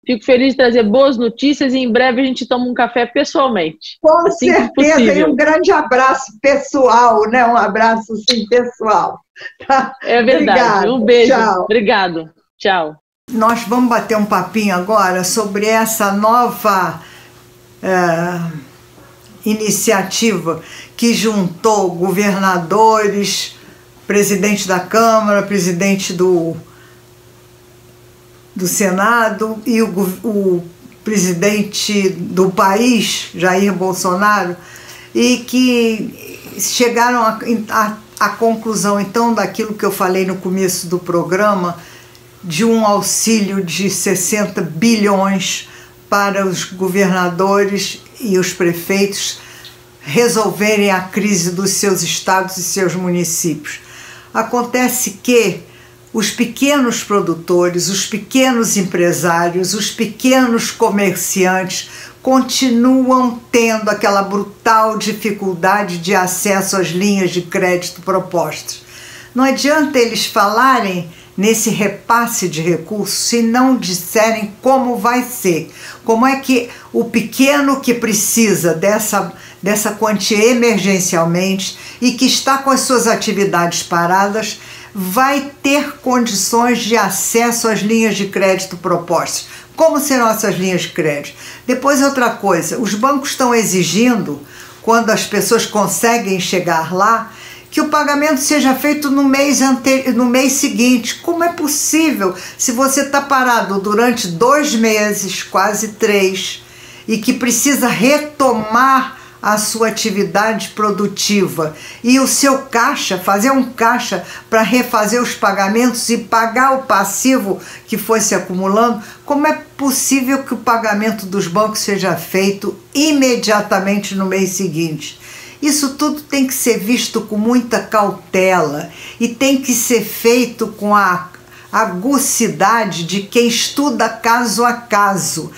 Fico feliz de trazer boas notícias e em breve a gente toma um café pessoalmente. Com certeza, e um grande abraço pessoal, né? Um abraço, sim, pessoal. Tá? É verdade. Obrigada. Um beijo. Tchau. Obrigado. Tchau. Nós vamos bater um papinho agora sobre essa nova iniciativa que juntou governadores, presidente da Câmara, presidente do Senado e o presidente do país, Jair Bolsonaro, e que chegaram à conclusão, então, daquilo que eu falei no começo do programa, de um auxílio de 60 bilhões para os governadores e os prefeitos resolverem a crise dos seus estados e seus municípios. Acontece que os pequenos produtores, os pequenos empresários, os pequenos comerciantes continuam tendo aquela brutal dificuldade de acesso às linhas de crédito propostas. Não adianta eles falarem nesse repasse de recursos se não disserem como vai ser. Como é que o pequeno que precisa dessa quantia emergencialmente e que está com as suas atividades paradas vai ter condições de acesso às linhas de crédito propostas. Como serão essas linhas de crédito? Depois, outra coisa, os bancos estão exigindo, quando as pessoas conseguem chegar lá, que o pagamento seja feito no mês seguinte. Como é possível se você está parado durante 2 meses, quase 3, e que precisa retomar a sua atividade produtiva e o seu caixa, fazer um caixa para refazer os pagamentos e pagar o passivo que foi se acumulando? Como é possível que o pagamento dos bancos seja feito imediatamente no mês seguinte? Isso tudo tem que ser visto com muita cautela e tem que ser feito com a agucidade de quem estuda caso a caso.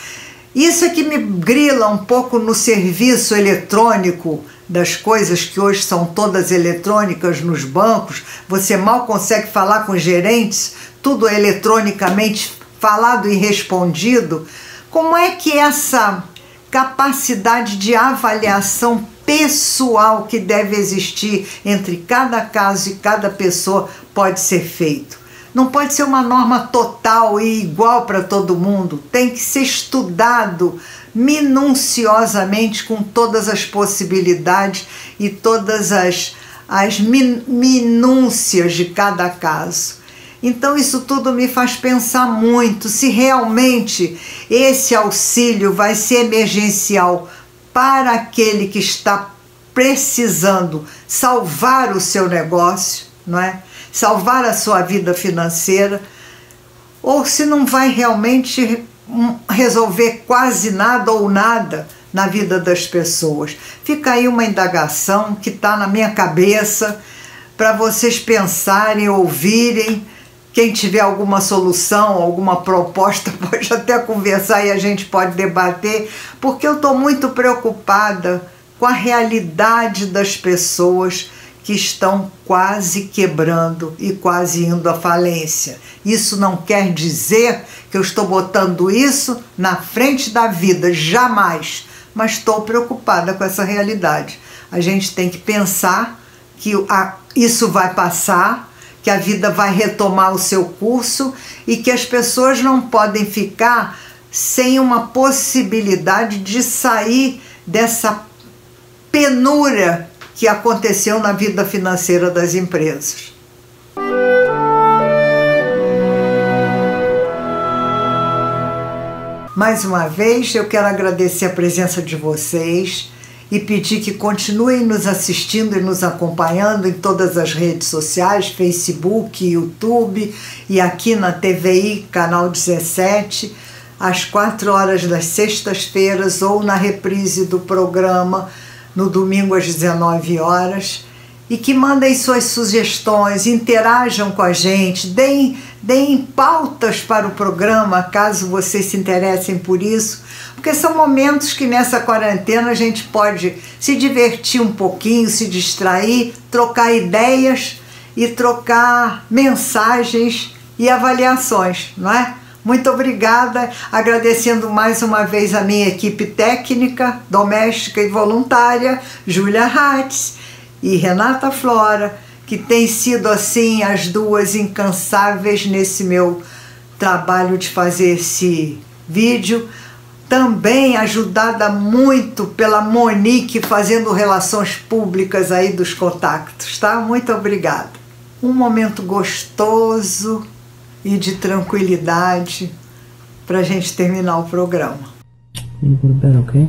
Isso é que me grila um pouco no serviço eletrônico das coisas que hoje são todas eletrônicas nos bancos. Você mal consegue falar com gerentes, tudo é eletronicamente falado e respondido. Como é que essa capacidade de avaliação pessoal que deve existir entre cada caso e cada pessoa pode ser feito? Não pode ser uma norma total e igual para todo mundo. Tem que ser estudado minuciosamente com todas as possibilidades e todas as minúcias de cada caso. Então isso tudo me faz pensar muito se realmente esse auxílio vai ser emergencial para aquele que está precisando salvar o seu negócio, não é? Salvar a sua vida financeira, ou se não vai realmente resolver quase nada ou nada na vida das pessoas. Fica aí uma indagação que está na minha cabeça para vocês pensarem, ouvirem. Quem tiver alguma solução, alguma proposta, pode até conversar e a gente pode debater, porque eu estou muito preocupada com a realidade das pessoas que estão quase quebrando e quase indo à falência. Isso não quer dizer que eu estou botando isso na frente da vida, jamais, mas estou preocupada com essa realidade. A gente tem que pensar que isso vai passar, que a vida vai retomar o seu curso e que as pessoas não podem ficar sem uma possibilidade de sair dessa penúria que aconteceu na vida financeira das empresas. Mais uma vez, eu quero agradecer a presença de vocês e pedir que continuem nos assistindo e nos acompanhando em todas as redes sociais, Facebook, YouTube e aqui na TVI, Canal 17, às 4 horas das sextas-feiras ou na reprise do programa no domingo às 19 horas, e que mandem suas sugestões, interajam com a gente, deem pautas para o programa, caso vocês se interessem por isso, porque são momentos que nessa quarentena a gente pode se divertir um pouquinho, se distrair, trocar ideias e trocar mensagens e avaliações, não é? Muito obrigada, agradecendo mais uma vez a minha equipe técnica, doméstica e voluntária, Júlia Hatz e Renata Flora, que tem sido assim as duas incansáveis nesse meu trabalho de fazer esse vídeo. também ajudada muito pela Monique fazendo relações públicas aí dos contactos, tá? Muito obrigada. Um momento gostoso e de tranquilidade para a gente terminar o programa. You go to bed, okay?